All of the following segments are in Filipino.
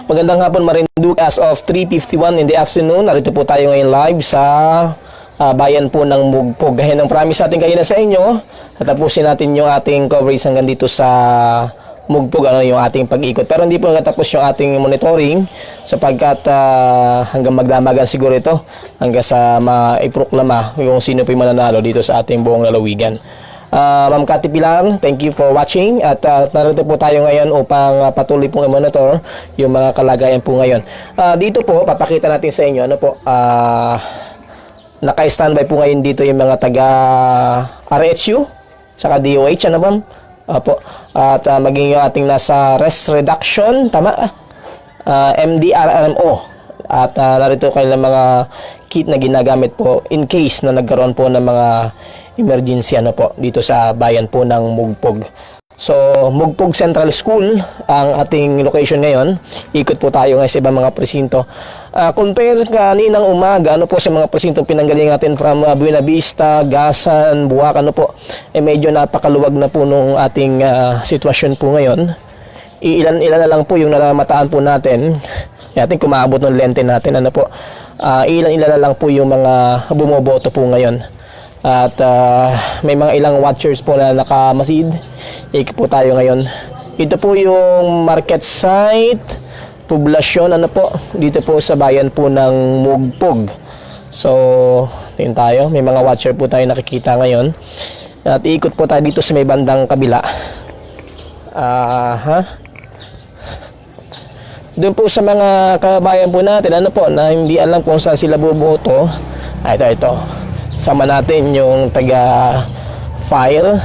Magandang hapon Marinduque, as of 3:51 in the afternoon. Narito po tayo ngayon live sa bayan po ng Mugpog. Gaya ng promise natin kanina sa inyo, tatapusin natin yung ating coverage hanggang dito sa Mugpog, yung ating pag-ikot. Pero hindi po natapos yung ating monitoring sapagkat hanggang magdamagan siguro ito hanggang sa maiproklama yung sino po yung mananalo dito sa ating buong lalawigan. Ma'am Cathy Pilar, thank you for watching at narito po tayo ngayon upang patuloy pong i-monitor yung mga kalagayan po ngayon. Dito po, papakita natin sa inyo, naka-standby po ngayon dito yung mga taga RHU, saka DOH, ma'am? Opo. At maging yung ating nasa rest reduction, tama? MDRRMO. At narito kayo ng mga kit na ginagamit po in case na nagkaroon po ng mga emergency po dito sa bayan po ng Mugpog. So, Mugpog Central School ang ating location ngayon. Ikot po tayo ngayon sa ibang mga presinto. Compare kaninang umaga, po sa mga presintong pinanggaling natin from Buena Vista, Gasan, Buwak, medyo napakaluwag na po nung ating sitwasyon po ngayon. Ilan na lang po yung nalamataan po natin. Ating kumaabot ng lente natin, ilan na lang po yung mga bumoboto po ngayon. At may mga ilang watchers po na nakamasid. Ikot po tayo ngayon. Ito po yung market site, poblasyon, dito po sa bayan po ng Mugpog. So, tingin tayo. May mga watcher po tayo nakikita ngayon. At ikot po tayo dito sa may bandang kabila. Doon po sa mga kabayan po natin, na hindi alam kung saan sila buboto. Ito. Sama natin yung taga-fire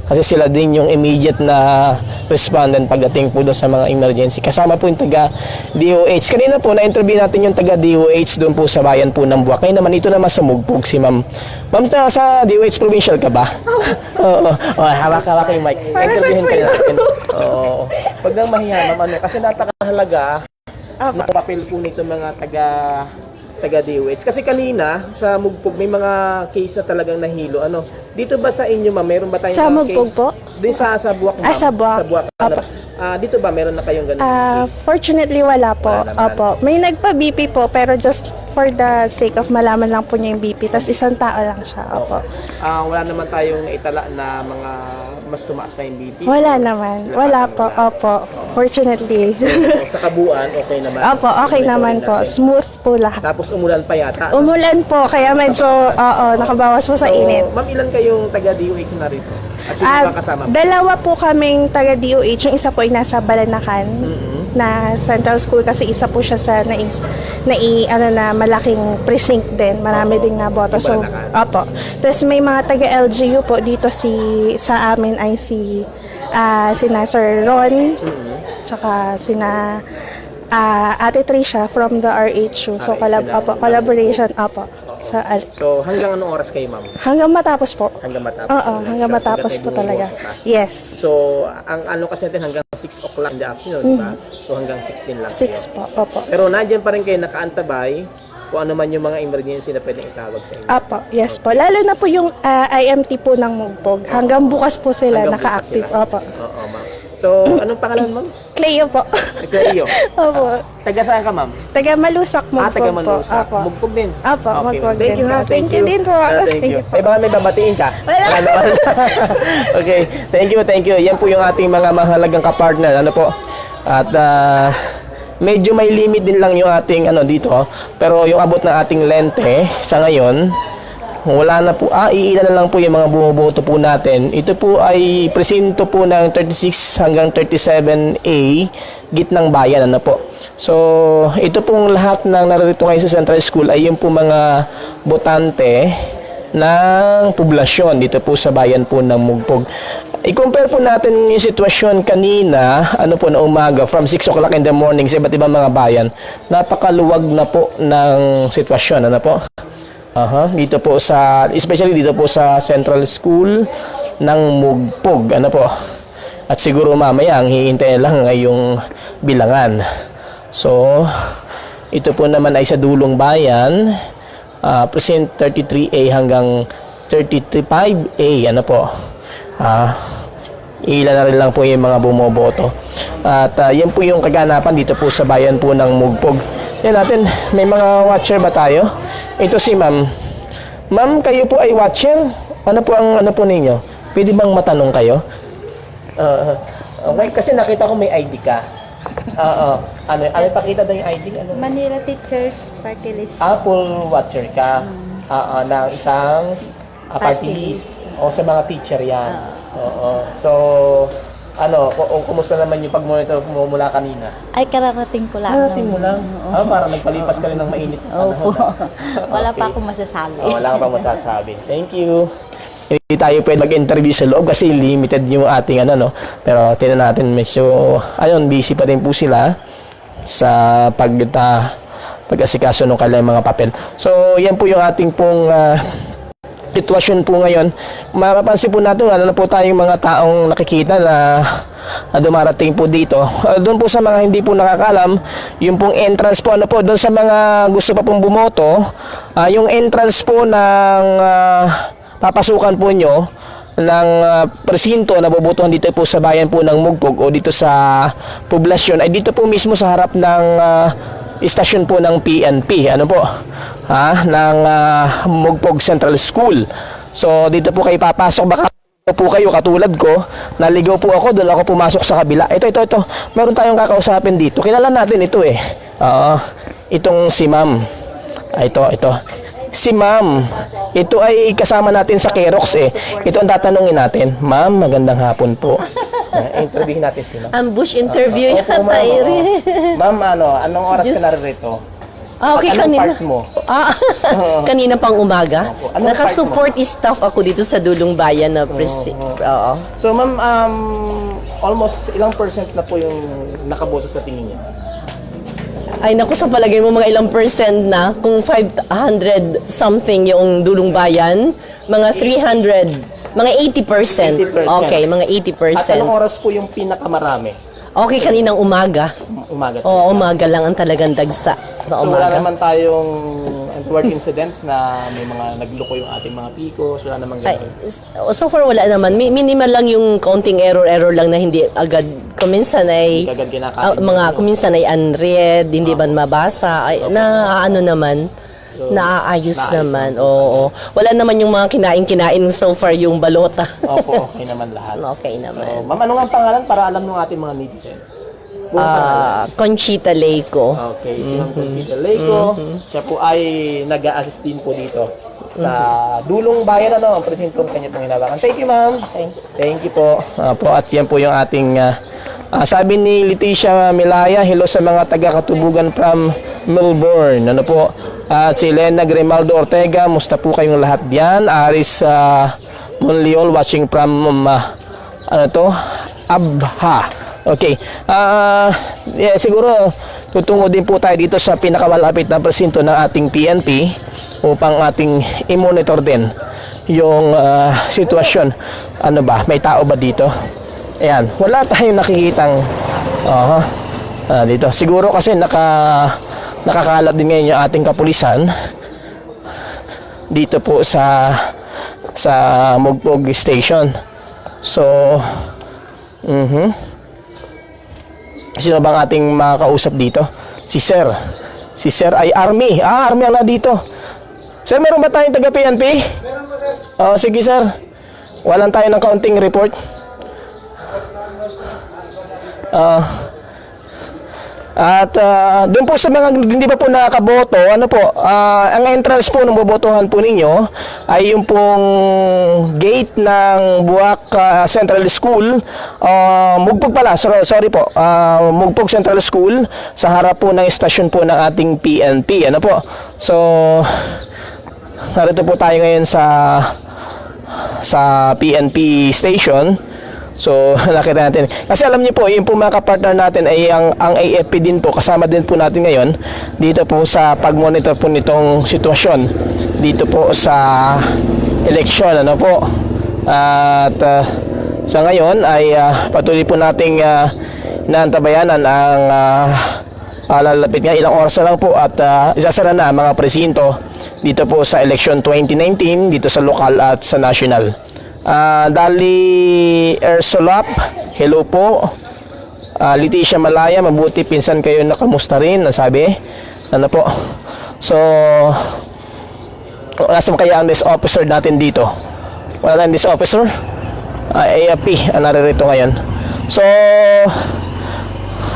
kasi sila din yung immediate na respondent pagdating po doon sa mga emergency. Kasama po yung taga-DOH. Kanina po na-interview natin yung taga-DOH doon po sa bayan po ng Buwak. Ngayon naman ito naman sa Mugpog si Ma'am. Ma'am, sa DOH provincial ka ba? Oo. Hawak yung mic. Interviewin ka natin. Oo. Pag nang mahiya, Ma'am, kasi napakahalaga na papel po nito mga taga-DOH. Kasi kanina, sa Mugpog, may mga case na talagang nahilo. Dito ba sa inyo, ma'am, meron ba tayong sa Mugpog case? po? Doon sa Buwak, ma'am? Sa Buwak. Sa Buwak. Dito ba, meron na kayong ganun? Fortunately, wala po. Opo. May nagpa-BP po, pero just for the sake of malaman lang po niya yung BP. Tapos isang tao lang siya. Opo. Wala naman tayong itala na mga mas tumaas pa yung BP? Wala naman. Wala po. Opo. Fortunately. Sa kabuuan, okay naman? Opo, okay naman po. Smooth po lahat. Tapos umulan pa yata? Umulan po, kaya medyo, nakabawas po sa init. Ma'am, ilan kayong taga-DOH na rito? At sino ba kasama? Dalawa po kaming taga-DOH. Yung isa po ay nasa Balanacan na Central School kasi isa po siya sa malaking precinct din. Marami ding naboto. So, opo. Tapos may mga taga-LGU po dito sa amin ay sina Sir Ron, tsaka sina Ate Tricia from the RHU. So, collaboration, So, hanggang anong oras kayo, ma'am? Hanggang matapos po. Hanggang matapos? Oo, hanggang matapos po talaga. Yes. So, ang kasi natin hanggang 6 o'clock in the afternoon, diba? So, hanggang 16 lang. 6 po, opo. Pero nandiyan pa rin kayo nakaantabay kung ano man yung mga emergency na pwedeng itawag sa inyo. Opo, yes po. Lalo na po yung IMT po ng Mugpog. Hanggang bukas po sila naka-active. Opo. Oo, ma'am. So, anong pangalan, ma'am? Cleo po. Cleo. Opo. Taga saan ka, ma'am? Taga Malusak, Mugpog taga po. Malusak. Opo. Mugpog din? Opo, Okay, Mugpog thank din. you, ha? Thank you din po. Thank you. Baka may babatiin ka? Wala. Okay, thank you. Yan po yung ating mga mahalagang kapartner. At medyo may limit din lang yung ating dito. Pero yung abot ng ating lente sa ngayon, wala na po. Iilan na lang po yung mga bumoboto po natin. Ito po ay presinto po ng 36 hanggang 37A, gitnang bayan. So, ito pong lahat ng narito ngayon sa Central School ay yung po mga botante ng poblasyon dito po sa bayan po ng Mugpog. I-compare po natin yung sitwasyon kanina, na umaga, from 6 o'clock in the morning sa iba't ibang mga bayan. Napakaluwag na po ng sitwasyon, dito po especially dito po sa Central School ng Mugpog, At siguro mamaya ang hihintayin lang ay yung bilangan. So, ito po naman ay sa dulong bayan, precinct 33A hanggang 35A, ilan na rin lang po yung mga bumoboto. At yan po yung kaganapan dito po sa bayan po ng Mugpog. Yan natin, may mga watcher ba tayo? Ito si ma'am. Ma'am, kayo po ay watcher? Ano po ang ano po ninyo? Pwede bang matanong kayo? Okay, kasi nakita ko may ID ka. Ano pakita daw yung ID? Ano? Manila Teachers Party List. Full watcher ka. Ng isang party list. O sa mga teacher yan. So, kumusta naman yung pag-monitor mo mula kanina? Ay, kararating ko lang. Parating mo lang? Parang nagpalipas ka rin ng mainit. Opo. Wala pa akong masasabi. Wala ka pa masasabi. Thank you. Hindi tayo pwede mag-interview sa loob kasi limited yung ating Pero tingnan natin, medyo, busy pa rin po sila sa pag-asikaso ng kanilang mga papel. So, yan po yung ating pong sitwasyon po ngayon. Mapapansin po natin, na po tayong mga taong nakikita na dumarating po dito. Doon po sa mga hindi po nakakalam, yung pong entrance po, doon sa mga gusto pa pong bumoto, yung entrance po ng papasukan po nyo ng presinto na bobotohan dito po sa bayan po ng Mugpog o dito sa poblasyon ay dito po mismo sa harap ng istasyon po ng PNP ng Mugpog Central School. So dito po kayo papasok, baka po kayo katulad ko, naligaw po ako, doon ako pumasok sa kabila. Ito, meron tayong kakausapin dito, kilala natin ito itong si ma'am. Ito si ma'am. Ito ay kasama natin sa Kerox Ito ang tatanungin natin. Ma'am, magandang hapon po. Interviewin natin si ma'am. Ambush interview yata, Irene. Ma'am, anong oras ka naririto? Okay, Anong kanina. part mo? Kanina pang umaga. Opo. Anong Naka-support staff ako dito sa Dulong Bayan na precinct. Oo. So ma'am, almost ilang percent na po yung nakaboto sa tingin niyo? Ay naku, sa palagay mo mga ilang percent na? Kung 500 something yung Dulong Bayan, mga 300, mga 80%. 80%. Okay, mga At 80%. anong oras po yung pinakamarami? Okay, kaninang umaga. Umaga. Oo, umaga lang ang talagang dagsa. Na So wala umaga. naman tayong untoward incidents na may mga nagloko yung ating mga picos, wala namang Ay, ganun. so far wala naman. Minimal lang yung counting error lang na hindi agad kuminsan ay Agad kinakain. kuminsan ay unread, hindi man mabasa. Ay, ano naman. Naaayos naman. Oo. Wala naman yung mga kinain so far yung balota. Opo, okay naman lahat. Okay So, naman. ma'am, ano nga ang pangalan para alam ng ating mga netizen? Buong pangalan. Conchita Leico. Okay, si Ma'am Conchita Leico. Siya po ay nag-a-assist din po dito sa Dulong Bayan, ang presentong kanya pong hinawakan. Thank you, ma'am. Thank you po. At yan po yung ating sabi ni Leticia Milaya, hello sa mga taga-Katubugan from Melbourne. At si Elena Grimaldo Ortega, musta po kayong lahat diyan? Aris Monliol watching from Abha. Okay. Siguro tutungo din po tayo dito sa pinakamalapit na presinto ng ating PNP upang ating i-monitor din yung sitwasyon. May tao ba dito? Ayan, wala tayong nakikitang dito. Siguro kasi nakakalat din ngayon yung ating kapulisan dito po sa Mugpog Station. So, sino bang ating makausap dito? Si Sir. Si Sir ay Army. Army ang nandito. Sir, meron ba tayong taga-PNP? Meron ba, sir? Sige, sir. Walang tayo ng counting report. At doon po sa mga hindi pa po nakaboto, ang entrance po ng bobotohan po ninyo ay yung pong gate ng Buwak Central School, Mugpog pala, sorry po, Mugpog Central School sa harap po ng estasyon po ng ating PNP. So, narito po tayo ngayon sa PNP station. So, nakita natin. Kasi alam niyo po, yung po mga kapartner natin ay ang AFP din po, kasama din po natin ngayon dito po sa pag-monitor po nitong sitwasyon dito po sa eleksyon. At sa ngayon ay patuloy po nating naantabayanan ang lalapit nga ilang oras na lang po at isasara na ang mga presinto dito po sa election 2019 dito sa lokal at sa national. Dali Ersolap, hello po. Leticia Malaya, mabuti pinsan kayo nakamusta rin, nasabi. Ano po? So, nasa kaya ang desk officer natin dito? Wala tayong desk officer? AFP, naririto ngayon. So,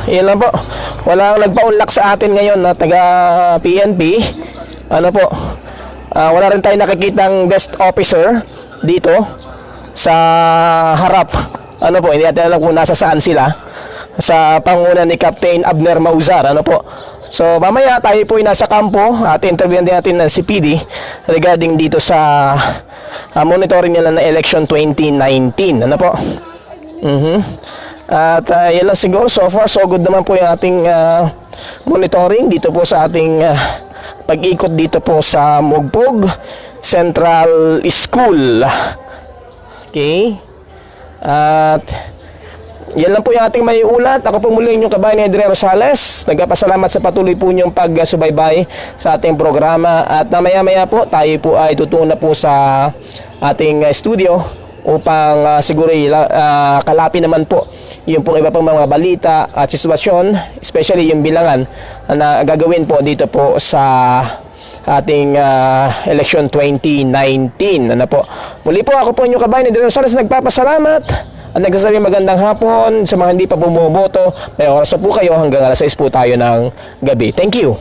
yun lang po. Walang nagpa-unlock sa atin ngayon na taga PNP. Ano po? Wala rin tayong nakikitang desk officer dito sa harap. Ano po, hindi natin alam kung nasa saan sila. Sa panguna ni Captain Abner Mauzar. Ano po? So, mamaya tayo po ay nasa kampo at interviewin din natin si PD regarding dito sa monitoring nila na election 2019. Ano po? At yan lang siguro. So far, so good naman po yung ating monitoring dito po sa ating pag-ikot dito po sa Mugpog Central School. Okay? At yan lang po yung ating may ulat. Ako po muli yung kabayan ni Adrian Rosales. Nagpapasalamat sa patuloy po niyong pagsubaybay sa ating programa. At mamaya-maya po, tayo po ay tutuon na po sa ating studio upang siguro kalapin naman po yung pong iba pang mga balita at sitwasyon, especially yung bilangan na gagawin po dito po sa ating election 2019. Ano po? Muli po ako po yung kabayan ni Adrian Rosales, nagpapasalamat at nagsasabi magandang hapon sa mga hindi pa bumuboto. May oras na po kayo hanggang alas 6 po tayo ng gabi. Thank you.